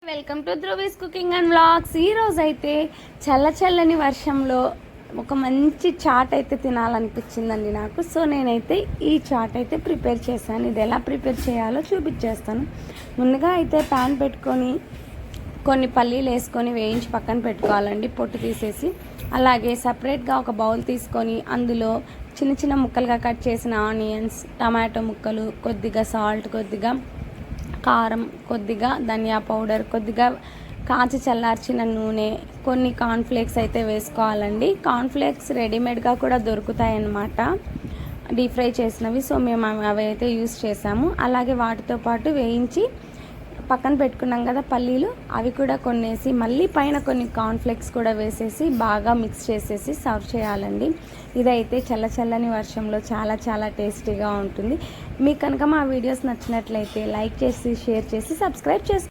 Welcome to Dhruvi's cooking and vlogs. ఈరోజు అయితే చల్లని వర్షంలో ఒక మంచి చాట్ అయితే తినాలనిపించిందండి నాకు. సో నేనైతే ఈ చాట్ అయితే ప్రిపేర్ చేశాను. ఇది ఎలా ప్రిపేర్ చేయాలో చూపించేస్తాను. ముందుగా అయితే ప్యాన్ పెట్టుకొని కొన్ని పల్లీలు వేసుకొని వేయించి పక్కన పెట్టుకోవాలండి, పొట్టు తీసేసి. అలాగే సపరేట్గా ఒక బౌల్ తీసుకొని అందులో చిన్న చిన్న ముక్కలుగా కట్ చేసిన ఆనియన్స్, టమాటో ముక్కలు, కొద్దిగా సాల్ట్, కొద్దిగా కారం, కొద్దిగా ధనియా పౌడర్, కొద్దిగా కాచి చల్లార్చిన నూనె, కొన్ని కార్న్ఫ్లేక్స్ అయితే వేసుకోవాలండి. కార్న్ఫ్లేక్స్ రెడీమేడ్గా కూడా దొరుకుతాయన్నమాట, డీప్ ఫ్రై చేసినవి. సో మేము అవి అయితే యూస్ చేసాము. అలాగే వాటితో పాటు వేయించి పక్కన పెట్టుకున్నాం కదా పల్లీలు, అవి కూడా కొన్నేసి మళ్ళీ పైన కొన్ని కార్న్ఫ్లేక్స్ కూడా వేసేసి బాగా మిక్స్ చేసేసి సర్వ్ చేయాలండి. ఇదైతే చల్లని వర్షంలో చాలా టేస్టీగా ఉంటుంది. మీకు కనుక మా వీడియోస్ నచ్చినట్లయితే లైక్ చేసి, షేర్ చేసి, సబ్స్క్రైబ్ చేసుకోండి.